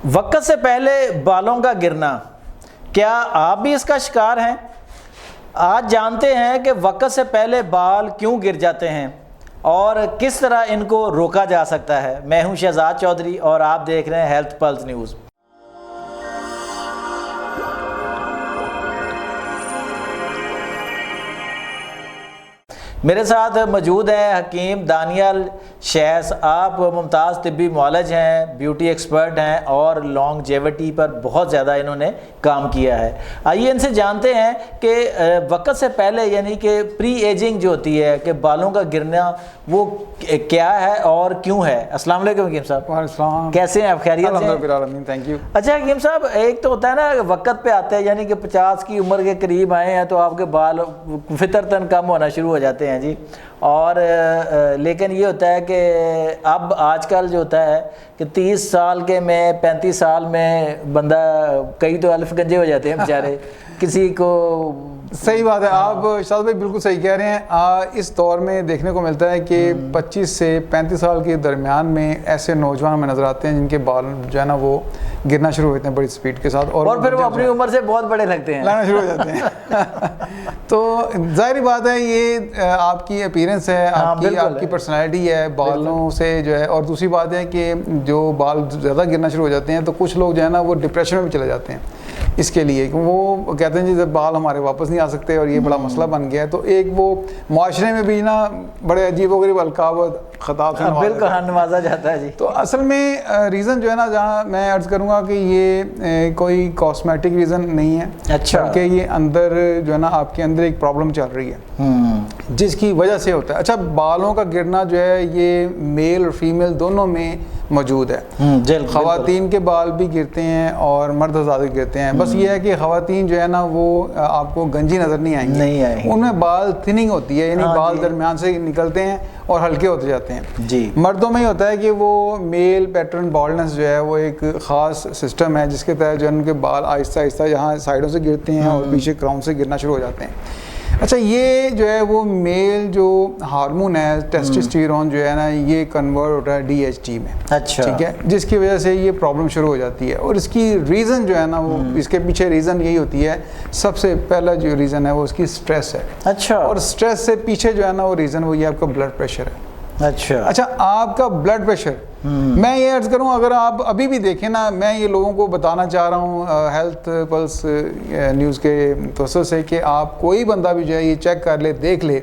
وقت سے پہلے بالوں کا گرنا، کیا آپ بھی اس کا شکار ہیں؟ آج جانتے ہیں کہ وقت سے پہلے بال کیوں گر جاتے ہیں اور کس طرح ان کو روکا جا سکتا ہے۔ میں ہوں شہزاد چودھری اور آپ دیکھ رہے ہیں ہیلتھ پلس نیوز۔ میرے ساتھ موجود ہیں حکیم دانیال شیس۔ آپ ممتاز طبی معالج ہیں، بیوٹی ایکسپرٹ ہیں اور لانگجیوٹی پر بہت زیادہ انہوں نے کام کیا ہے۔ آئیے ان سے جانتے ہیں کہ وقت سے پہلے یعنی کہ پری ایجنگ جو ہوتی ہے کہ بالوں کا گرنا وہ کیا ہے اور کیوں ہے۔ السلام علیکم حکیم صاحب۔ السلام، کیسے ہیں آپ؟ خیریت سے؟ الحمد للہ العالمین، تھینک یو۔ اچھا حکیم صاحب، ایک تو ہوتا ہے نا وقت پہ آتے ہیں یعنی کہ 50 کی عمر کے قریب آئے ہیں تو آپ کے بال فطرتاً کم ہونا شروع ہو جاتے ہیں جی، اور لیکن یہ ہوتا ہے کہ اب آج کل جو ہوتا ہے کہ 30 سال کے میں 35 سال میں بندہ کئی تو الف گنجے ہو جاتے ہیں بیچارے، کسی کو۔ صحیح بات ہے، آپ شاہد بھائی بالکل صحیح کہہ رہے ہیں۔ اس دور میں دیکھنے کو ملتا ہے کہ 25 سے 35 سال کے درمیان میں ایسے نوجوان ہمیں نظر آتے ہیں جن کے بال جو ہے نا وہ گرنا شروع ہوتے ہیں بڑی سپیڈ کے ساتھ، اور پھر وہ اپنی عمر سے بہت بڑے لگتے ہیں، لگنا شروع ہو جاتے ہیں۔ تو ظاہری بات ہے یہ آپ کی اپیرنس ہے، آپ کی پرسنالٹی ہے بالوں سے جو ہے۔ اور دوسری بات ہے کہ جو بال زیادہ گرنا شروع ہو جاتے ہیں تو کچھ لوگ جو ہے نا وہ ڈپریشن میں بھی چلے جاتے ہیں اس کے لیے، وہ کہتے ہیں جی بال ہمارے واپس نہیں آ سکتے اور یہ بڑا مسئلہ بن گیا ہے۔ تو ایک وہ معاشرے میں بھی نا بڑے عجیب و غریب القاب خطاب سے بالکل نوازا جاتا ہے جی۔ تو اصل میں ریزن جو ہے نا، جہاں میں عرض کروں گا کہ یہ کوئی کاسمیٹک ریزن نہیں ہے، اچھا، بلکہ یہ اندر جو ہے نا آپ کے اندر ایک پرابلم چل رہی ہے جس کی وجہ سے ہوتا ہے۔ اچھا، بالوں کا گرنا جو ہے یہ میل اور فیمیل دونوں میں موجود ہے۔ خواتین کے بال بھی گرتے ہیں اور مرد حضرات بھی گرتے ہیں، بس یہ ہے کہ خواتین جو ہے نا وہ آپ کو گنجی نظر نہیں آئیں گی، ان میں بال تھننگ ہوتی ہے، یعنی بال درمیان سے نکلتے ہیں اور ہلکے ہوتے جاتے ہیں جی۔ مردوں میں ہی ہوتا ہے کہ وہ میل پیٹرن بالڈنس جو ہے وہ ایک خاص سسٹم ہے جس کے تحت جو ان کے بال آہستہ آہستہ یہاں سائڈوں سے گرتے ہیں اور پیچھے کراؤن سے گرنا شروع ہو جاتے ہیں۔ اچھا، یہ جو ہے وہ میل جو ہارمون ہے ٹیسٹوسٹیرون جو ہے نا یہ کنورٹ ہوتا ہے DHT میں، اچھا ٹھیک ہے، جس کی وجہ سے یہ پرابلم شروع ہو جاتی ہے۔ اور اس کی ریزن جو ہے نا وہ اس کے پیچھے ریزن یہی ہوتی ہے، سب سے پہلا جو ریزن ہے وہ اس کی سٹریس ہے۔ اچھا، اور سٹریس سے پیچھے جو ہے نا وہ ریزن وہ یہ آپ کا بلڈ پریشر ہے۔ اچھا، آپ کا بلڈ پریشر، میں یہ عرض کروں اگر آپ ابھی بھی دیکھیں نا، میں یہ لوگوں کو بتانا چاہ رہا ہوں ہیلتھ پلس نیوز کے توسط سے کہ آپ کوئی بندہ بھی جو ہے یہ چیک کر لے، دیکھ لے،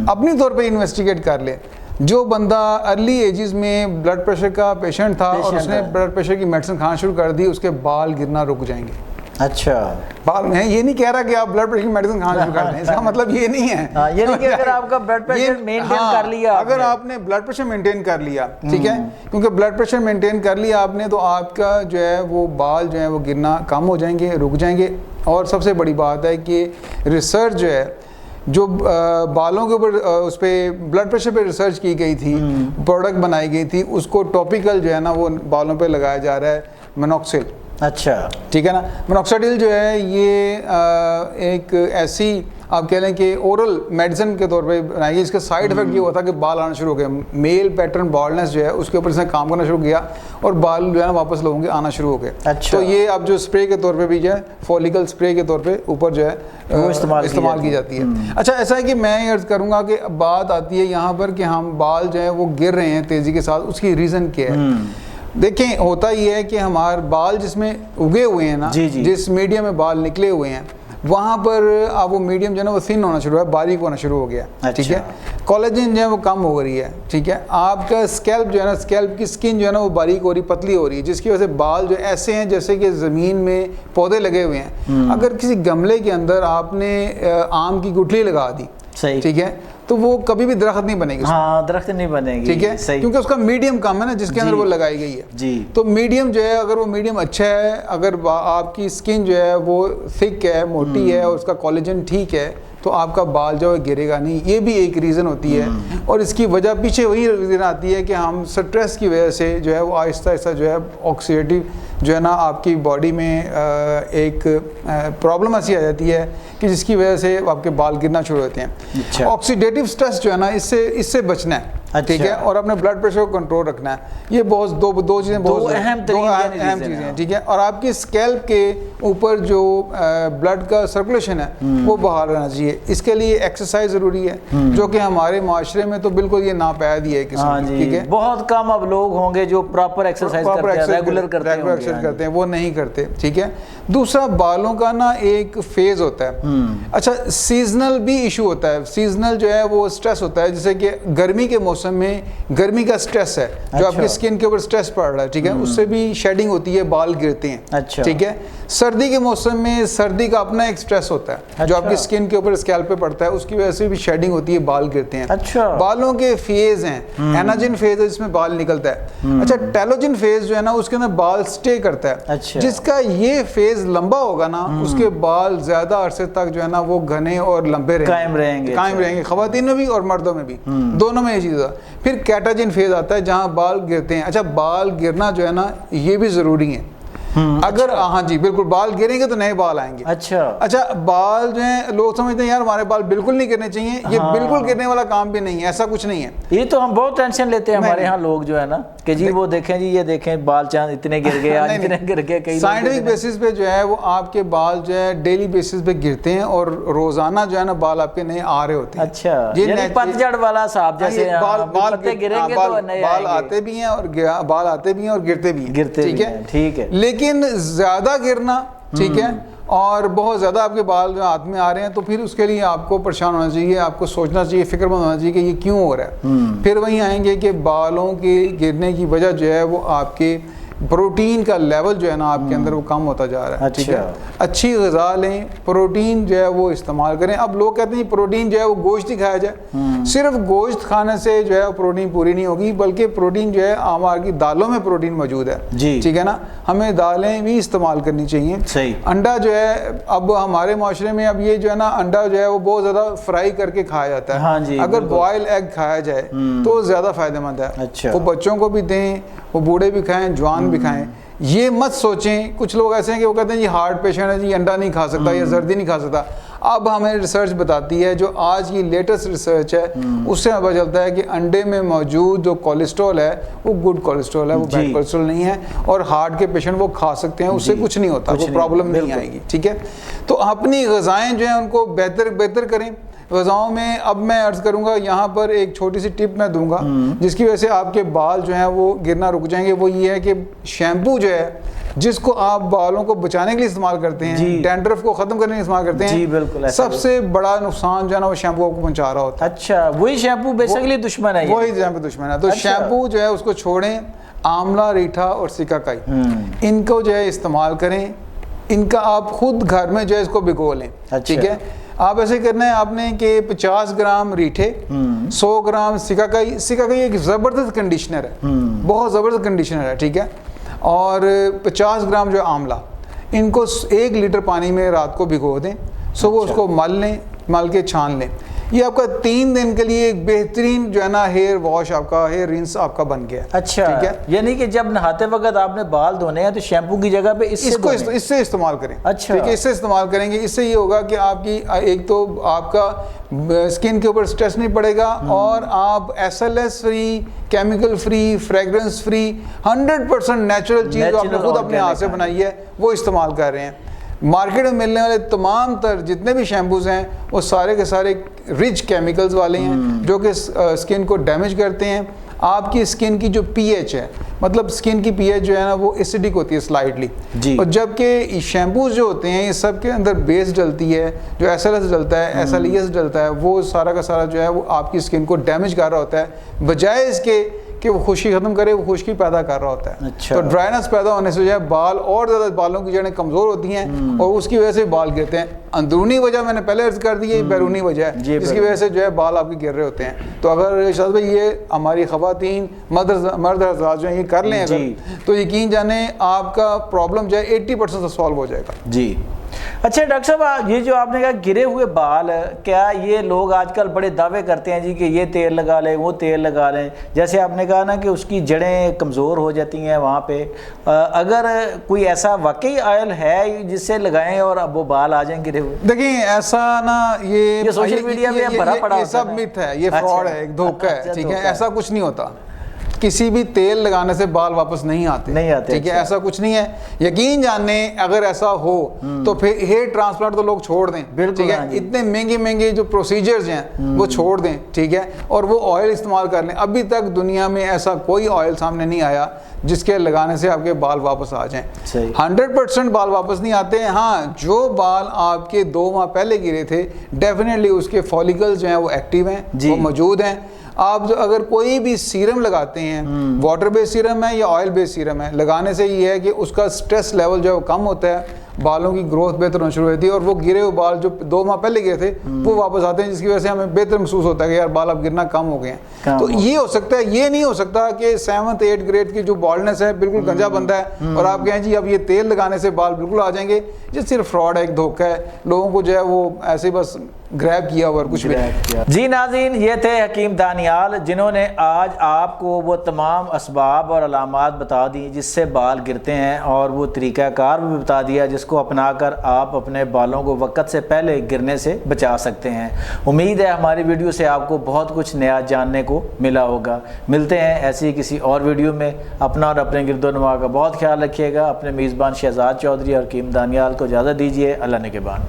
اپنی طور پہ انویسٹیگیٹ کر لے۔ جو بندہ ارلی ایجز میں بلڈ پریشر کا پیشنٹ تھا اور اس نے بلڈ پریشر کی میڈیسن کھانا شروع کر دی، اس کے بال گرنا رک جائیں گے۔ اچھا، بال میں یہ نہیں کہہ رہا کہ آپ بلڈ پریشر کی میڈیسن کھانا شروع کر دیں، اس کا مطلب یہ نہیں ہے، یعنی کہ اگر آپ کا بلڈ پریشر مینٹین کر لیا، اگر آپ نے بلڈ پریشر مینٹین کر لیا، ٹھیک ہے، کیونکہ بلڈ پریشر مینٹین کر لیا آپ نے تو آپ کا جو ہے وہ بال جو ہے وہ گرنا کم ہو جائیں گے، رک جائیں گے۔ اور سب سے بڑی بات ہے کہ ریسرچ جو ہے جو بالوں کے اوپر اس پہ بلڈ پریشر پہ ریسرچ کی گئی تھی، پروڈکٹ بنائی گئی تھی، اس کو ٹاپیکل جو ہے نا وہ بالوں پہ لگایا جا رہا ہے منوکسل۔ اچھا، ٹھیک ہے نا، منوکسیڈل جو ہے یہ ایک ایسی آپ کہہ لیں کہ اورل میڈیسن کے طور پہ بنائی گئی، اس کا سائڈ افیکٹ یہ ہوتا کہ بال آنا شروع ہو گیا، میل پیٹرن بالڈنس جو ہے اس کے اوپر اس نے کام کرنا شروع کیا اور بال جو ہے نا واپس لوگوں کے آنا شروع ہو گئے۔ اچھا، تو یہ اب جو اسپرے کے طور پہ بھی جو ہے فولیکل اسپرے کے طور پہ اوپر جو ہے وہ استعمال کی جاتی ہے۔ اچھا، ایسا ہے کہ میں یہ عرض کروں گا کہ بات آتی ہے یہاں پر کہ ہم بال جو ہیں وہ گر رہے ہیں تیزی کے ساتھ، اس کی ریزن کیا ہے؟ دیکھیں، ہوتا یہ ہے کہ ہمارے بال جس میں اگے ہوئے ہیں نا، جس میڈیم میں بال نکلے ہوئے ہیں وہاں پر اب وہ میڈیم جو ہے نا وہ تھن ہونا شروع ہے، باریک ہونا شروع ہو گیا، ٹھیک ہے، کولیجن جو ہے وہ کم ہو رہی ہے، ٹھیک ہے، آپ کا اسکیلپ جو ہے نا، اسکیلپ کی اسکن جو ہے نا وہ باریک ہو رہی، پتلی ہو رہی ہے، جس کی وجہ سے بال جو ایسے ہیں جیسے کہ زمین میں پودے لگے ہوئے ہیں۔ اگر کسی گملے کے اندر آپ نے آم کی گٹھلی لگا دی، ٹھیک ہے، تو وہ کبھی بھی درخت نہیں بنے گی، ہاں درخت نہیں بنے گی، ٹھیک ہے، کیونکہ اس کا میڈیم کم ہے نا جس کے اندر وہ لگائی گئی ہے جی۔ تو میڈیم جو ہے اگر وہ میڈیم اچھا ہے، اگر آپ کی اسکن جو ہے وہ تھک ہے، موٹی ہے اور اس کا کولیجن ٹھیک ہے تو آپ کا بال جو ہے گرے گا نہیں۔ یہ بھی ایک ریزن ہوتی ہے اور اس کی وجہ پیچھے وہی ریزن آتی ہے کہ ہم سٹریس کی وجہ سے جو ہے وہ آہستہ آہستہ جو ہے آکسیڈیٹیو جو ہے نا آپ کی باڈی میں ایک پرابلم ایسی آ جاتی ہے کہ جس کی وجہ سے آپ کے بال گرنا شروع ہوتے ہیں۔ آکسیڈیٹیو سٹریس جو ہے نا اس سے بچنا ہے، ٹھیک ہے, اور اپنے بلڈ پریشر کو کنٹرول رکھنا ہے. یہ بہت دو چیزیں بہت اہم چیزیں ہیں, ٹھیک ہے. اور آپ کی اسکیلپ کے اوپر جو بلڈ کا سرکولیشن ہے وہ بحال رہنا چاہیے. اس کے لیے ایکسرسائز ضروری ہے, جو کہ ہمارے معاشرے میں تو بالکل یہ ناپید ہی ہے قسم کی, ٹھیک ہے. بہت کم اب لوگ ہوں گے جو پراپر ایکسرسائز کرتے ہیں, ریگولر کرتے ہیں, وہ نہیں کرتے, ٹھیک ہے. دوسرا, بالوں کا نا ایک فیز ہوتا ہے. اچھا, سیزنل بھی ایشو ہوتا ہے. سیزنل جو ہے وہ سٹریس ہوتا ہے, جیسے کہ گرمی کے موسم میں گرمی کا سٹریس ہے جو آپ کی سکن کے اوپر سٹریس پڑ رہا ہے, ٹھیک ہے, اس سے بھی شیڈنگ ہوتی ہے, بال گرتے ہیں, ٹھیک ہے. سردی کے موسم میں سردی کا اپنا ایک سٹریس ہوتا ہے جو آپ کی سکن کے اوپر اسکیلپ پہ پڑتا ہے, اس کی وجہ سے بھی شیڈنگ ہوتی ہے, بال گرتے ہیں. بالوں کے فیز ہیں, ایناجن فیز ہے جس میں بال نکلتا ہے. اچھا, ٹیلوجن فیز جو ہے نا اس کے اندر بال سٹے کرتا ہے. جس کا یہ فیز لمبا ہوگا نا اس کے بال زیادہ عرصے تک جو ہے نا وہ گھنے اور لمبے قائم رہیں گے, خواتین میں بھی اور مردوں میں بھی, دونوں میں یہ چیز ہے. پھر کیٹاجن فیز آتا ہے جہاں بال گرتے ہیں. اچھا, بال گرنا جو ہے نا یہ بھی ضروری ہے. اگر ہاں جی بالکل بال گریں گے تو نئے بال آئیں گے. اچھا, بال جو ہیں لوگ سمجھتے ہیں یار ہمارے بال بالکل نہیں گرنے چاہیے. یہ بالکل گرنے والا کام بھی نہیں ہے, ایسا کچھ نہیں ہے. یہ تو ہم بہت ٹینشن لیتے ہیں ہمارے ہاں لوگ جو ہے نا کہ جی وہ دیکھیں جی یہ دیکھیں بال چاند اتنے گر گئے, آج اتنے گر گئے. کئی سائنٹیفک بیسس پہ جو ہے وہ آپ کے بال جو ہے ڈیلی بیسس پہ گرتے ہیں اور روزانہ جو ہے نا بال آپ کے نئے آ رہے ہوتے ہیں. اچھا, یعنی پتجھڑ والا صاحب جیسے بال آتے بھی ہیں اور بال آتے بھی ہیں اور گرتے بھی ہیں, ٹھیک ہے. لیکن زیادہ گرنا, ٹھیک ہے, اور بہت زیادہ آپ کے بال جو ہاتھ میں آ رہے ہیں تو پھر اس کے لیے آپ کو پریشان ہونا چاہیے, آپ کو سوچنا چاہیے, فکر مند ہونا چاہیے کہ یہ کیوں ہو رہا ہے. پھر وہیں آئیں گے کہ بالوں کے گرنے کی وجہ جو ہے وہ آپ کے پروٹین کا لیول جو ہے نا آپ کے اندر وہ کم ہوتا جا رہا ہے, ٹھیک ہے. اچھی غذا لیں, پروٹین جو ہے وہ استعمال کریں. اب لوگ کہتے ہیں پروٹین جو ہے وہ گوشت ہی کھایا جائے. صرف گوشت کھانے سے جو ہے پروٹین پوری نہیں ہوگی, بلکہ پروٹین جو ہے ہماری دالوں میں پروٹین موجود ہے, ٹھیک ہے نا. ہمیں دالیں بھی استعمال کرنی چاہیے. انڈا جو ہے اب ہمارے معاشرے میں اب یہ جو ہے نا انڈا جو ہے وہ بہت زیادہ فرائی کر کے کھایا جاتا ہے. اگر بوائل ایگ کھایا جائے تو زیادہ فائدہ مند ہے. وہ بچوں کو بھی دیں, وہ بوڑھے بھی کھائیں, جوان بھی کھائیں. یہ مت سوچیں, کچھ لوگ ایسے ہیں کہ وہ کہتے ہیں جی ہارٹ پیشنٹ ہے جی انڈا نہیں کھا سکتا یا زردی نہیں کھا سکتا. اب ہمیں ریسرچ بتاتی ہے, جو آج کی لیٹسٹ ریسرچ ہے اس سے پتہ چلتا ہے کہ انڈے میں موجود جو کولیسٹرول ہے وہ گڈ کولیسٹرول ہے, وہ بیڈ کولیسٹرول نہیں ہے. اور ہارٹ کے پیشنٹ وہ کھا سکتے ہیں, اس سے کچھ نہیں ہوتا, وہ پرابلم نہیں آئے گی, ٹھیک ہے. تو اپنی غذائیں جو ہیں ان کو بہتر کریں. غذاؤں میں اب میں عرض کروں گا یہاں پر ایک چھوٹی سی ٹپ میں دوں گا جس کی وجہ سے آپ کے بال جو ہیں وہ گرنا رک جائیں گے. وہ یہ ہے کہ شیمپو جو ہے جس کو آپ بالوں کو بچانے کے لیے استعمال کرتے ہیں, ڈینڈرف کو ختم کرنے کے لیے استعمال کرتے ہیں, سب سے بڑا نقصان جو ہے نا وہ شیمپو آپ کو پہنچا رہا ہوتا ہے. اچھا, وہی شیمپو بیسیکلی دشمن ہے, وہی شیمپو دشمن ہے. تو شیمپو جو ہے اس کو چھوڑیں, آملہ, ریٹھا اور سیکاکائی ان کو جو ہے استعمال کریں. ان کا آپ خود گھر میں جو ہے اس کو بھگو لیں, ٹھیک ہے. آپ ایسے کرنا ہے آپ نے کہ 50 گرام ریٹھے, 100 گرام سیکاکائی ایک زبردست کنڈیشنر ہے, بہت زبردست کنڈیشنر ہے, ٹھیک ہے. اور 50 گرام جو آملہ, ان کو 1 لیٹر پانی میں رات کو بھگو دیں, صبح اس کو مل لیں, مل کے چھان لیں. یہ آپ کا 3 دن کے لیے ایک بہترین جو ہے نا ہیئر واش, آپ کا ہیئر رنس آپ کا بن گیا. اچھا, ٹھیک ہے. یعنی کہ جب نہاتے وقت آپ نے بال دھونے ہیں تو شیمپو کی جگہ پہ اس سے استعمال کریں. اچھا, ٹھیک ہے, اس سے استعمال کریں گے. اس سے یہ ہوگا کہ آپ کی ایک تو آپ کا اسکن کے اوپر سٹریس نہیں پڑے گا, اور آپ SLS free, chemical free, fragrance free, 100% natural چیز جو آپ نے خود اپنے ہاتھ سے بنائی ہے وہ استعمال کر رہے ہیں. مارکیٹ میں ملنے والے تمام تر جتنے بھی شیمپوز ہیں وہ سارے کے سارے رچ کیمیکلز والے ہیں جو کہ اسکن کو ڈیمیج کرتے ہیں. آپ کی اسکن کی جو پی ایچ ہے, مطلب اسکن کی پی ایچ جو ہے نا وہ ایسیڈک ہوتی ہے سلائٹلی, اور جبکہ شیمپوز جو ہوتے ہیں یہ سب کے اندر بیس ڈلتی ہے, جو SLS ڈلتا ہے, SLES ڈلتا ہے, وہ سارا کا سارا جو ہے وہ آپ کی اسکن کو ڈیمیج کر رہا ہوتا ہے, بجائے اس کے کہ وہ خشکی ختم کرے, وہ خشکی پیدا کر رہا ہوتا ہے. تو ڈرائنس پیدا ہونے سے جو ہے بال اور زیادہ, بالوں کی جڑیں کمزور ہوتی ہیں اور اس کی وجہ سے بال گرتے ہیں. اندرونی وجہ میں نے پہلے عرض کر دی, یہ بیرونی وجہ ہے جس کی وجہ سے جو ہے بال آپ کے گر رہے ہوتے ہیں. تو اگر شاہد بھائی یہ ہماری خواتین مرد حضرات جو ہیں یہ کر لیں اگر, تو یقین جانیں آپ کا پرابلم جو ہے 80% سالو ہو جائے گا. جی, اچھا ڈاکٹر صاحب یہ جو آپ نے کہا گرے ہوئے بال، کیا یہ لوگ آج کل بڑے دعوے کرتے ہیں جی کہ یہ تیل لگا لیں وہ تیل لگا لیں، جیسے آپ نے کہا نا کہ اس کی جڑیں کمزور ہو جاتی ہیں وہاں پہ، اگر کوئی ایسا واقعی آئل ہے جس سے لگائیں اور اب وہ بال آ جائیں گرے ہوئے؟ دیکھیں ایسا نا، یہ سوشل میڈیا پہ بھرا پڑا یہ سب مت ہے، یہ فراڈ ہے، ایک دھوکہ ہے، ٹھیک ہے، ایسا کچھ نہیں ہوتا، کسی بھی تیل لگانے سے بال واپس نہیں آتے، ٹھیک ہے، ایسا کچھ نہیں ہے، یقین جانیں اگر ایسا ہو تو پھر ہیئر ٹرانسپلانٹ تو لوگ چھوڑ دیں، ٹھیک ہے، اتنے مہنگے جو پروسیجرز ہیں وہ چھوڑ دیں، ٹھیک ہے، اور وہ آئل استعمال کر لیں۔ ابھی تک دنیا میں ایسا کوئی آئل سامنے نہیں آیا جس کے لگانے سے آپ کے بال واپس آ جائیں۔ 100% بال واپس نہیں آتے ہیں، ہاں جو بال آپ کے 2 ماہ پہلے گرے تھے ڈیفینیٹلی اس کے فولیکلز جو ہیں وہ ایکٹیو ہیں، وہ موجود ہیں۔ آپ جو اگر کوئی بھی سیرم لگاتے ہیں، واٹر بیس سیرم ہے یا آئل بیس سیرم ہے، لگانے سے یہ ہے کہ اس کا سٹریس لیول جو ہے وہ کم ہوتا ہے، بالوں کی گروتھ بہتر ہونا شروع ہوتی ہے، اور وہ گرے ہوئے بال جو 2 ماہ پہلے گرے تھے وہ واپس آتے ہیں، جس کی وجہ سے ہمیں بہتر محسوس ہوتا ہے کہ یار بال اب گرنا کم ہو گئے ہیں۔ تو یہ ہو سکتا ہے، یہ نہیں ہو سکتا کہ 7th 8th گریڈ کی جو بالڈنس ہے بالکل گنجا بندہ ہے اور آپ کہیں جی اب یہ تیل لگانے سے بال بالکل آ جائیں گے، یہ صرف فراڈ ہے، ایک دھوکہ ہے، لوگوں کو جو ہے وہ ایسے بس گریب کیا ہوا اور کچھ بھی نہیں۔ جی ناظرین، یہ تھے حکیم دانیال جنہوں نے آج آپ کو وہ تمام اسباب اور علامات بتا دی جس سے بال گرتے ہیں، اور وہ طریقہ کار بھی بتا دیا جس کو اپنا کر آپ اپنے بالوں کو وقت سے پہلے گرنے سے بچا سکتے ہیں۔ امید ہے ہماری ویڈیو سے آپ کو بہت کچھ نیا جاننے کو ملا ہوگا۔ ملتے ہیں ایسی کسی اور ویڈیو میں، اپنا اور اپنے گرد و نواح کا بہت خیال رکھیے گا۔ اپنے میزبان شہزاد چودھری اور حکیم دانیال کو اجازت دیجیے، اللہ نگہبان۔